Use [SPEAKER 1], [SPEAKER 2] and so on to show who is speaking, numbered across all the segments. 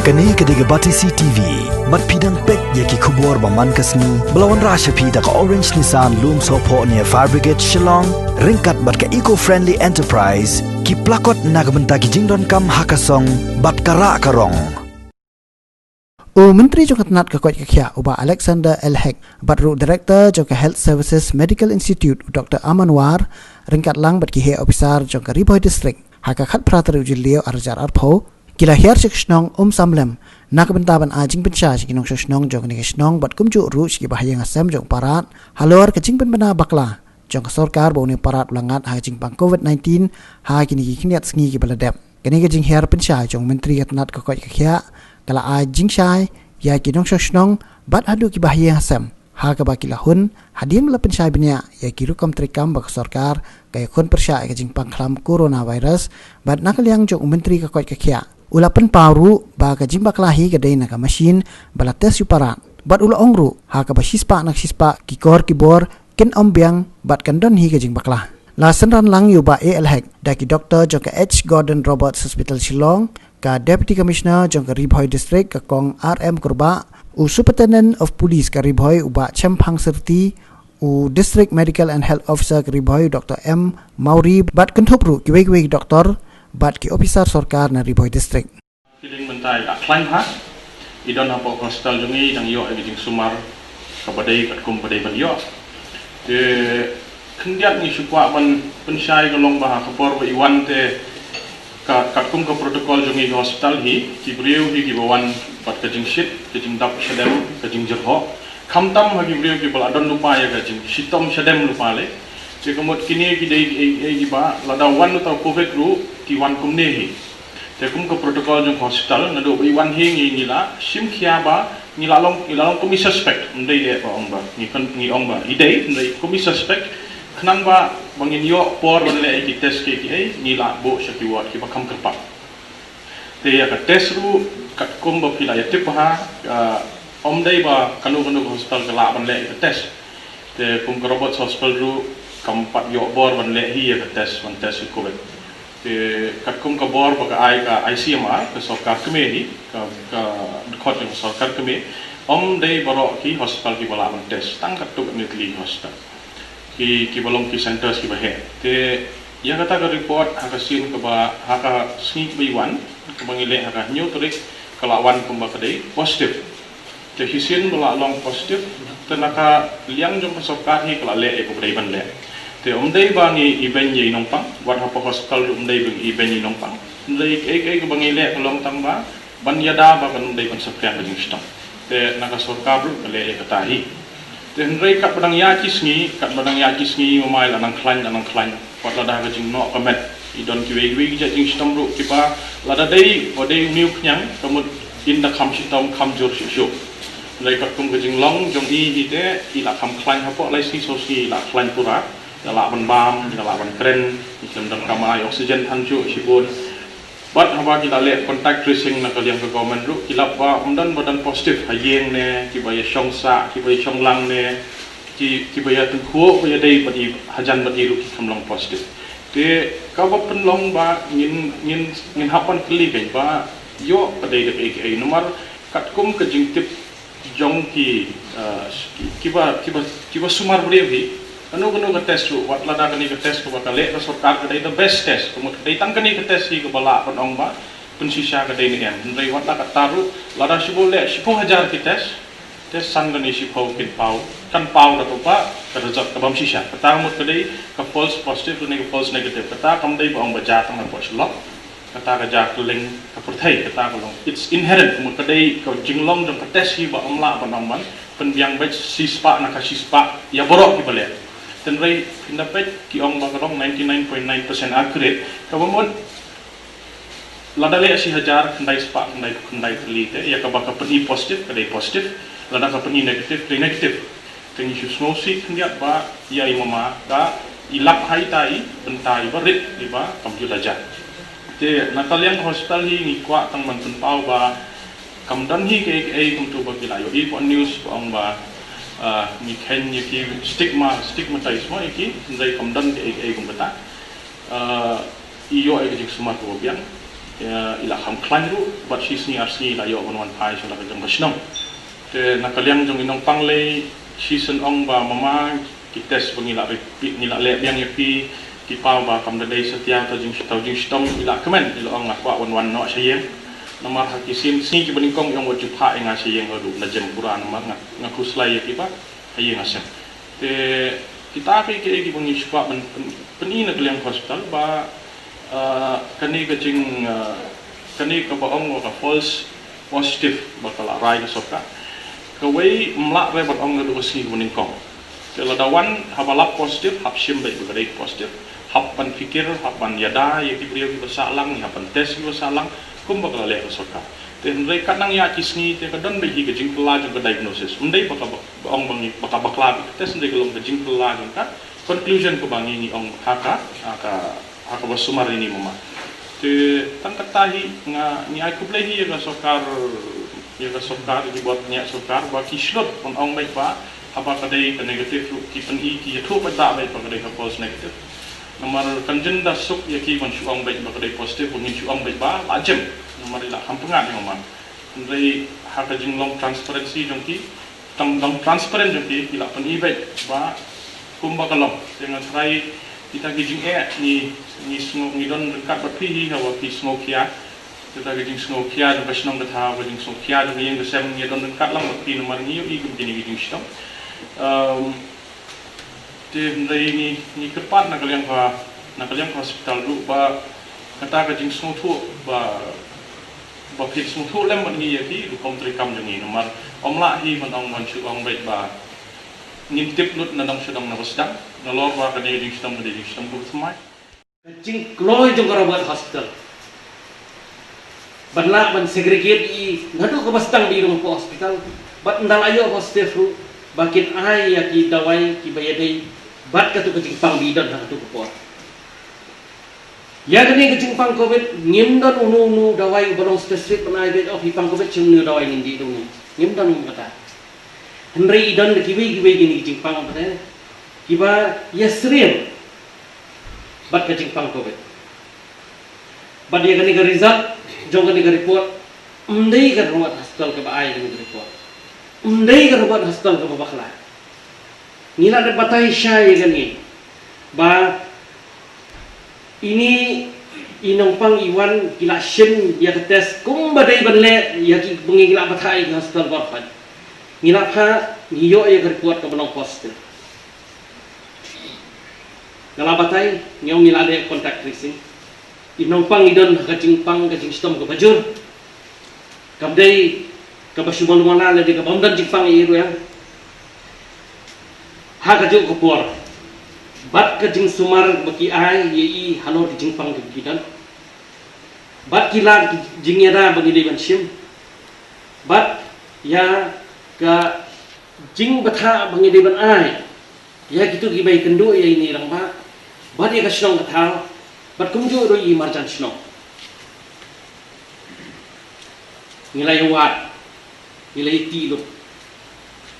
[SPEAKER 1] Kani kediga bati CTV, mat pidang pek yaki kubur baman kasni, belawan rasha pida ka Orange Nissan loom sopo ni Fire Brigade Shillong, ringkat bat ka eco-friendly enterprise, ki plakot nagbenta ki jingdon kam hakasong, bat kara karong.
[SPEAKER 2] Menteri Jongkatnat Kakot Kakya Uba Alexander Elhek Batru Director Jongka Health Services Medical Institute Dr. Amanwar ringkat lang bat ki he officer Jongka Riboy District hakakat pratari ujilio arjar arpo kila hiar sikšnong samlem nakbentaban ajing pensha sikinong sikšnong jong ni kisnong bat kumju ru siki bahaya ngasem jong parat halor kecing penbena bakla jong sorkar bau ni parat ulangat hajing pang COVID-19 ha kini kiniat sengi ki baladep kini kecing hiar pensha jong Menteri Jongkatnat Kakot Kakya kala ajing syai ya kinong sosnong bat hadu ki bahaya ngasem ha ka baki lahun hadim la pensha benya ya kiru kam trikam bak sorkar kaya kon persya kecing pangklam coronavirus bat nakaliang jong Menteri Kakot Kakya ulapan paru ba ka jimba klahi gadai na ka machine bala tes yu parat bat ula ongru ha ka ba sispa nak sispa ki kor ki bor ken ombyang bat kandon hi ka jimba klah la senran lang yu ba elhek da ki Dr. Jongka H Gordon Roberts Hospital Shillong ka Deputy Commissioner Jongka Riboy District ka kong RM Kurba u Superintendent of Police ka Riboy uba Chempang Serti u District Medical and Health Officer ka Riboy Dr. M Mauri bat kentopru ki wei doktor bat ki officer sorkar na Riboy District.
[SPEAKER 3] Piling mentai aklan ha idon hapo hostel jungi dang yo ejing sumar kabadai kat kum badai ban yo de kendiat ni supwa ban pensyai golong bah kapor ba iwan te kat kum ka protokol jungi hospital hi ki brieu hi ki bawan bat kajing shit kajing dap shadem kajing jerho kamtam ha ki brieu ki bal adon lupa ya kajing shitom shadem lupa le je kamot kini ki dei ei ba lada wan tau covid ru ki wan kum ne hi te kum ka protokol jong hospital na do wan hi ni la sim khia ba ni la long kumi suspect ndai de ba ong ba ni kan ni ong ba idei ndai kumi suspect khnang ba bangin yo por ban le ki test ki ei ni la bo shaki wat ki ba kam kerpa te ya ka test ru kat kum ba pila ya tip ha om dai ba kanu hospital ka la ban le ka test te kum ka robot hospital ru kampat yo bor ban le hi ya ka test covid te kat kum ka bor ba ka ai ka ICMR ka sarkar keme ni ka khot ka sarkar keme om dei baro ki hospital ki bala ban test tang kat tu ni kli hospital ki balong ki centers ki bahe te ya kata ka report ha ka sin ka ba ha ka sneak by one ka bangile ha ka new turik kalawan kum ba ka dei positive te hisin bala long positive tenaka liang jong ka sarkar hi kala le e ko dei ban le te dei ba ni event ye nong pang wat ha hospital dei bang event ni nong pang dei ke bangile kalong tang ba ban yada ba kan dei ban sakya ka jing sta te naka sarkar ru le e kata hi te hendrai kat badang ya kisni mamai lanang klan wat lada ka jing no kamet idon ki wei ja jing stam ru ki ba lada dei odei miu knyang kamut in da kham sitom kham jor shu lai kat kum ka jing long jong i te ila kham klan ha po lai si so si la klan pura dala ban bam dala ban kren islam dam kamai oksigen thanju sibod bat haba kita le contact tracing na kaliang ka government ru kilap ba umdan badan positif hayeng ne ki ba ya shongsa ki ba ya shonglang ne ki ba ya tungkho ba ya dei badi hajan badi ru ki kamlong positif te ka ba penlong ba ngin hapan kli kai ba yo padai de ai nomor kat kum ka jingtip jong ki ba sumar brevi kanu ka test ru wat lada kani ka test ko bakale ka sarkar ka dei the best test kumut dei tang kani ka test hi ko bala pan ong ba pensisya ka dei ni em ndai wat la ka taru lada sibole 10,000 ki test sang kani sipo kin pau kan pau da pa ka result ka bam sisya kata mut ka dei ka false positive ni ka false negative kata kam dei ba ong ba ja tang ko slok kata ka ja kling ka perthai kata ka long it's inherent kumut ka dei ka jinglong dong ka test hi ba ong la pan ong man penbiang ba sispa na ka sispa ya borok ki bale tenrai dapat ki ong bakarong 99.9% accurate kabamon lada le si hajar kendai spa kendai terlite ya kabaka peni positif kadai positif lada ka peni negatif kadai negatif tengi susmosi kendiat ba ya imama ka ilap hai tai bentai berit iba kamju daja te nataliang hospital hi ni kwa tang man pau ba kamdan hi ke kum tu ba kilayo i po news ong ba ni ken ki stigmatisme iki ndai kamdan ke kum bata iyo ai jik suma ko biang ila kham klan ru bat sisni arsni la yo wan pai so la ka jong basnam te nakaliang jong inong pangle season ong ba mama ki test bangila repeat nila le yang yapi ki pa ba kam dai setia ta jing stom ila kemen ila ong akwa wan no sayeng nomor hakisin sini ki beningkong yang wajib ha nga sayeng adu na jem quran ma ngaku slai yapi pa ayeng asem te kita ki bangi spa peni na kaliang hospital ba kani ka jing kani ka ba ong ka false positive bakal rai ka soka kawai mlak re bat ong ngadu si kuning kong kalau dawan habalap positif hap sim baik berkait positif hapan fikir hapan yada yang diberi kita salang hapan tes kita salang kum bakal le soka ten re kanang ya kisni te kadon be hi gajing pela juga diagnosis undai baka ong bangi baka bakla tes ndai gelom gajing pela kan conclusion ko bangi ni ong haka basumar ini mama te tang katahi nga ni ai kublehi ya sokar dibuat niat sokar ba kislot on ong baik ba apa kadai ke negatif ki pen i ki thu ba da baik ba kadai ka false negative nomor kanjen da suk ya ki kon ong baik ba kadai positif ngin ong baik ba ajem nomor ila kampungan ni mama ndai haka jing long transparency jong ki tang long transparent jong ki ila pen i baik ba kumba kalong dengan serai kita gijing ni smok ni don dekat berpi hawa ki smok kia kita gijing smok kia dan basnong kata gijing smok kia dan yang besar ni don dekat lang berpi nomor ni yo igum jini gijing stong de ni kepat nak kalian hospital du ba kata gijing smok tu ba ki smok tu lem ni ya ki du kom trikam jeni nomor omla hi manong manchu ong baik ba ngintip lut na dang sedang na basdang nalor wa kadai ding sedang ko semai
[SPEAKER 4] Jing kloy jong karabat hospital. Banla ban segregate i ngadu ko bastang di rong hospital. Bat ndal ayo positif ru bakin ai ya ki dawai ki bayadai bat ka tu kecing pang bidan ha tu ko. Ya gani kecing pang covid ngimdan unu dawai bolong spesifik panai bet of pang covid chung nu dawai nindi tu ni. Ngimdan kata. Henry idan kiwi gini kecing pang apa kiba yesrim bat kecing pang covid bat dia kani result jong kani report undai ka rumah hospital ke baai kani report undai ka rumah hospital ke bakla nila de batai syai kani ba ini inong pang iwan kila shin ya tes kum badai banle ya ki bungi kila batai ke hospital barfan nila pha niyo ya report ke belong positif ngalabatay nyong nila ada contact tracing inong pang idon kacing stom ke bajur kabdai ka basuman la di ka bamdan jing pang iru yang ha ka jo kopor bat ka jing sumar baki ai ye halor di jing pang ke bidan bat kila jing yada bagi deban sim bat ya ka jing batha bagi deban ai ya gitu gibai kendo ya ini rang ba badi ka snong kathal bat kumjo ro i marjan snong ngilai wat ngilai ti lo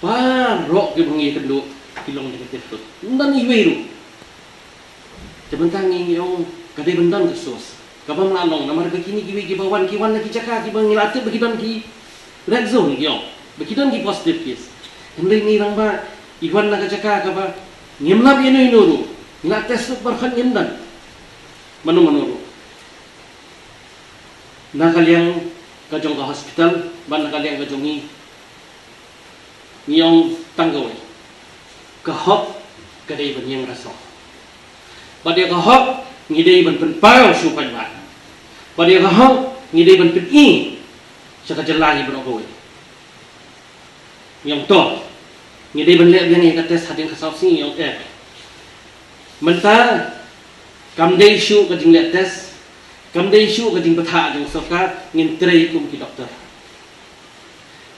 [SPEAKER 4] pa ro ke bungi kendo kilong negatif tu ndan i weiru tebentang ni yung kadai bendan ke sos kabam lalong namar ke kini gibai gibawan kiwan lagi caka kibang ngilate begidan ki red zone yung begidan ki positive case hendak ni rang ba iwan na kacaka ka ba ngimlab ino inuru ngila tes barkhan ngimdan manu nakaliang kajong ka hospital ban nakaliang kajongi ngiyong tanggawai kahop kadai banyang raso badia kahop ngidai ban penpau supan ba badia kahop ngidai ban peni saka jelani berogoi ngiyong to ngidai ban lek yang ka tes hadin ka sawsi ngiyong menta kamdai shu ka jing lek tes kamdai shu ka jing patha jong soka ngin trei kum ki doktor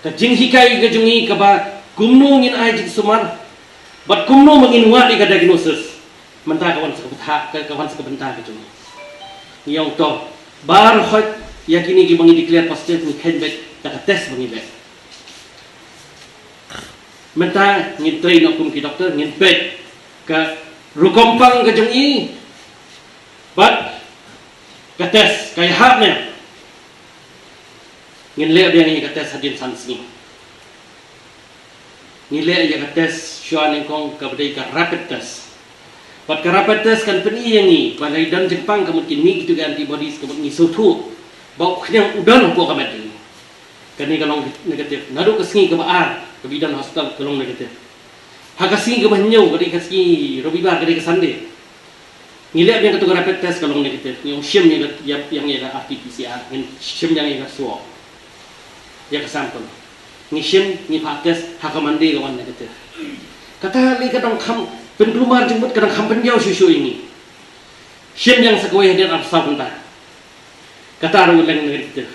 [SPEAKER 4] ka jing hikai ka jungi ka ba kumno ngin ai jing sumar bat kumno mangin wa di ka diagnosis menta kawan sa patha kawan sa benta ka jungi ngiyong to bar hot yakini ki bangi declare positive ni khenbet ka tes bangi lek menta ngin trei no kum ki doktor ngin pet ka rukompang ka jungi bat ka tes kay hap niya ngin le biang ni kates hadin sansni ni le ya kates shuan kong ka badai ka rapid test pat ka rapid test kan pen yang ni balai dan Jepang ka mungkin ni gitu antibodies ka ni sotu bau knyang udan ko ka mati kan ni kalong negatif ngadu ka singi ka baar ka bidan hospital kalong negatif hakasingi ka banyo ka di ka singi robibar ka di ka sande ngilek yang ketua rapid test kalau negatif yang shim yang ada RT-PCR yang shim yang ada swab ya ke sampel ni shim ni test hakamandi kawan negatif kata li kadang kam penrumah jemput kadang kam penjauh susu ini shim yang sekawai hadir absah bentar kata orang yang negatif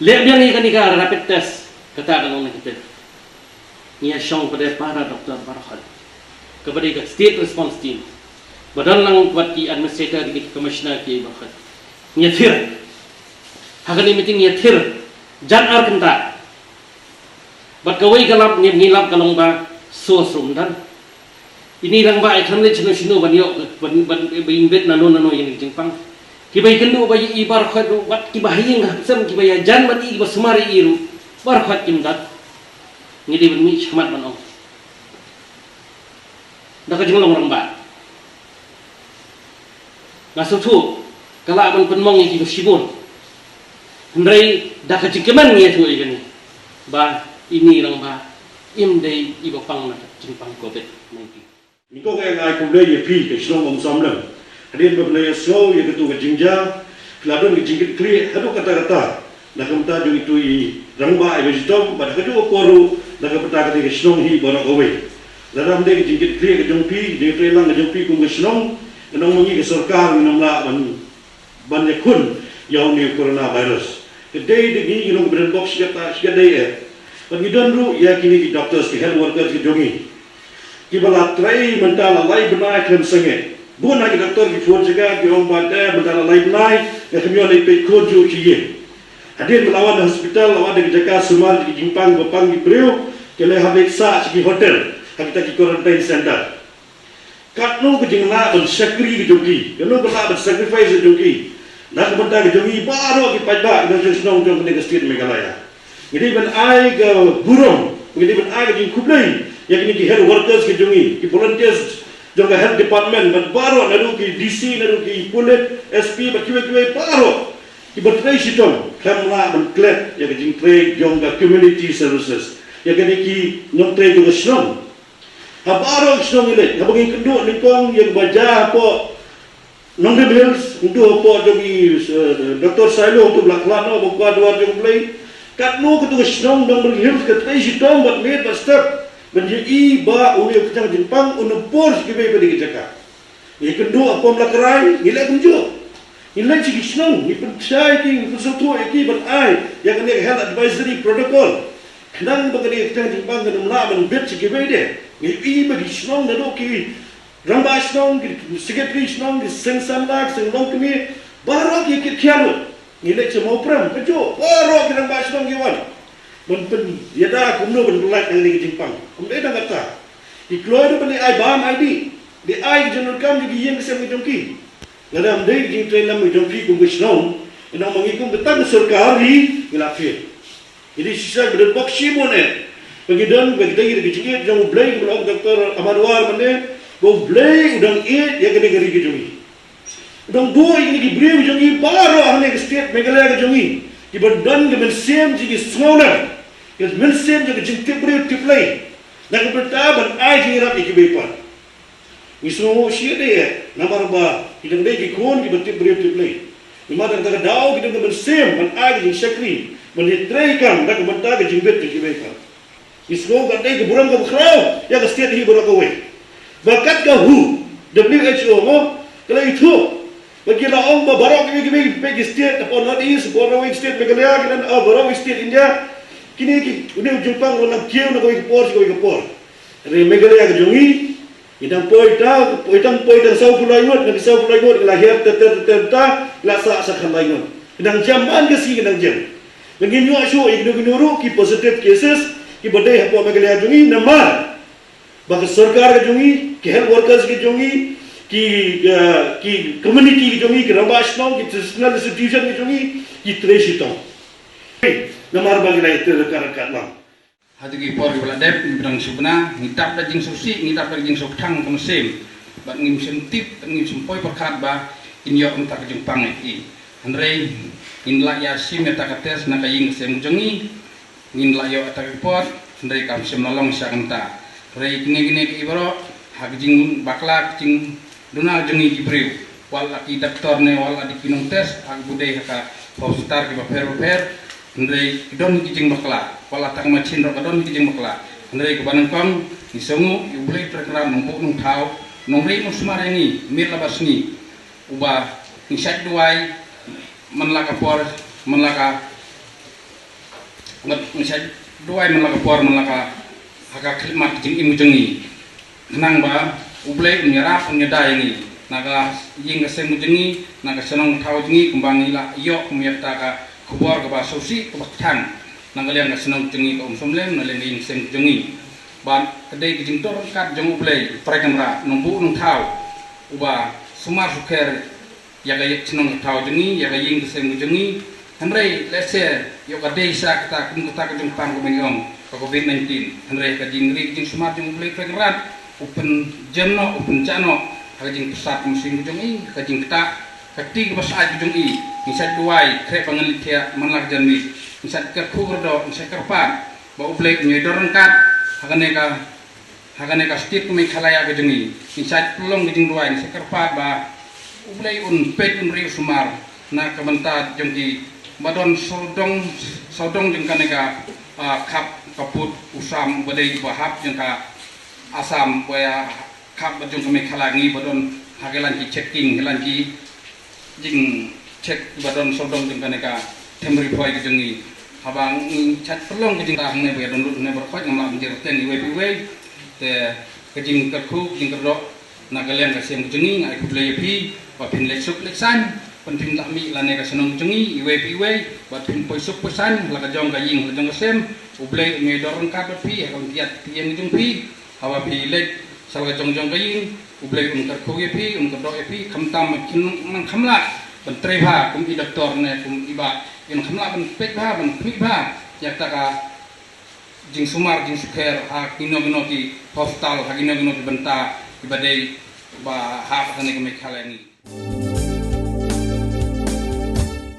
[SPEAKER 4] lek yang ni kan rapid test kata kalau negatif ni syong pada para doktor para kepada state response team badan lang buat ki administrator di commissioner ki bakhat nyathir hagan meeting nyathir jan ar kenta bat kawai kalap ngilap kalong ba sosum dan ini lang ba ikan le chino chino banyo ban bimbet nano yang jingpang ki bai kendu ba ibar khat wat ki bahing sam ki bai jan bat i ba sumari iru bar khat kim dat ngidi ban mi chmat ban ong dak jinglang orang ba ngasuk tu kalau abang penmong yang kita sibun hendrai dah kecikeman ni tu ini bah ini orang bah imdai ibu pang nak jempang COVID-19
[SPEAKER 5] ni kau yang ai kumlei ye pi ke shlong om samlang hadin beblai so ye ketu ke jingja keladon ke jingkit kli hadu kata-kata nak kemta jung itu i rangba ai bejitom pada kedu koru nak kemta ke shlong hi borok away dalam de jingkit kli ke jongpi de trelang ke jongpi kum ke shlong enong mengi ke sarkar minamla ban yakun yaw ni coronavirus kedai de gi inong brand box kata kedai ban gidon ru ya kini ki doctors ki health workers ki jongi ki bala trai mentala lai benai klem senge bu na ki doctor ki phone jaga ki ong bate mentala lai benai ya kemio lai pe ko ju ki ye hadir melawan hospital lawan de jaga sumal ki jimpang bapang ki breu ke le habek sa ki hotel hakita ki quarantine center katno ke jingla ban sakri ke jogi kano bala ban sacrifice ke jogi nak benda ke jogi baru ki pajba ke senong jong ke state Meghalaya ngidi ban ai ke burung ngidi ban ai ke jing kublai yang ini ki health workers ke jogi ki volunteers jong ke health department ban baru naru ki DC naru ki police SP ba kiwe baru ki bertrai sitom kamla ban klet yang ke jing trai jong ke community services yang ki nyong trai jong senong habaro kisong ile habang kendu nikong yang baja apa nongde bills untuk apa jogi Dr. Sailo untuk laklano buka dua jong play katno ketu kisong dong berhil ke tai sitom bat met step benje i ba uli kecang Jepang unepor kibe pada kejaka ye kendu apa mlakrai ile kunjo ile ci kisong ni percaya ki pesutu ki ban ai yang ni health advisory protocol kadang bagani kecang Jepang kan mla bet ci kibe de ngi bagi snong na do ki ramba snong ki secretary snong ki sengsan lak senglong kini baru ki kiano ngi le chemo pram pejo baru ki ramba snong ki wan ben yada kumno ben lak ngi Jepang kumde da kata ikloy ben ai bam id di ai general kam di yeng sem ki jongki ngadam dei jing train lam jongki kum snong ina mangi kum betang sarkari ngilafir jadi sisa ben box simone Pagidon, pagidon kita cingit, jangan blay kalau Dr. Amanwar mana, bau blay udang it, ya kena geri kejongi. Udang dua ini kibri kejongi, baru ahli ke state Meghalaya kejongi. Kibadan kemen sem jigi sengaunan, kemen sem jigi jingtip beri tiplay. Nak bertaban ai jingirap ikibepan. Isu sia deh, nampak ba, kita deh kikun kibetip beri tiplay. Lima tak dau kita kemen sem, man ai jing sakri, menitreikan nak bertaban jingbet ikibepan. Ismo kadai ke burang ke bukrau ya ke state hi burang ke we bakat ke WHO mo kalau itu bagi la ong barang ke bagi state upon not is borang state Meghalaya kinan barang state India kini ki uni Jepang orang kieu na ko ke por re Meghalaya ke jongi idang poitang sau pulaingot na sau pulaingot lahir terta la sa khanlaingot idang jaman ke si idang jam ngin yo asu igno ki positive cases कि बड़े हपो में गले जुंगी नंबर बाकी सरकार के जुंगी कि हेल्थ वर्कर्स के जुंगी कि कम्युनिटी की जुंगी कि रंबाशनों की ट्रेडिशनल इंस्टीट्यूशन की जुंगी कि त्रेशितों Namar bagi na itu rekan-rekan mam.
[SPEAKER 6] Hati por di beladep bidang subna ngitap da jing susi ngitap da jing soktang kemesim bat ngim sentip ngim sempoi perkat ba inyo entak jing pangai Andre in la ya sim eta kates na kaying sem jongi ngin la yo eta report Andre kam sem nolong syakanta re gine ke ibro hak jing baklak jing duna jongi gibriu wala ki doktor ne wala di kinong tes hak budai haka hospital ki ba per Andre idon ki jing bakla wala tak machin ro kadon ki jing bakla Andre ko banang kong isongu yu boleh terkena nombok nung tau nong rei nung sumarengi mir labas ni uba nisat duai manlaka por manlaka nisat duai manlaka por manlaka haka klimat jing imu jengi kenang ba ublei unyarap unyadai ni naga ying kesem jengi naga senong tau jengi kembang ila yok kumyata ka kubor ke basosi ke baktan nangalian ka senong jengi ka somlem nalen ying sem jengi ban kedai kijing tor kat jeng ublei prekamra nombu nung tau uba sumar suker ya ga senong tau jengi ya ga ying kesem jengi hanrei lese yo ka desa kita kun kita ka jeng pang ko mengong ka covid-19 hanrei ka jing ri jing sumar jeng ublei prekamra open jenno open chano ka jing pesat musim jengi ka jing kita kati ke pasal jung i misal duai kre pangalitia manlak janmi misal ke kurdo misal kerpat ba ublek nyodoran kat hagane ka stit kumi khalaya ke jungi misal pelong ke jung duai misal kerpat ba ublek un pet un ri sumar na kabanta jungi badon sodong jung kaneka kap kaput usam badai bahap jung ka asam boya kap jung kumi khalangi badon hagelan ki checking helan ki jing cek badon sodong jeng kaneka temri poi ke jengi habang chat pelong ke jing tah ne be don ne berkhoi ngam njir ten iwe piwe te ke jing ke khu jing ke do na galen ke sem jengi ngai ku le pi ba pin le sup le san pen pin la mi la ne ke senong jengi iwe piwe ba pin poi sup pesan la ka jong ka ying la jong ke sem uble ngai dorong ka pi ha kon tiat tieng jung pi hawa pi le sal ka jong ka ying uble ka khu ye pi ka do ye pi kham tam kin mang kham la ban tre pha kum i doktor ne kum iba in kham la ban pek pha ban phi pha yak ta ka jing sumar jing suker ha kino ki hospital ha kino ki benta ibadai ba ha ka ne ke me khalani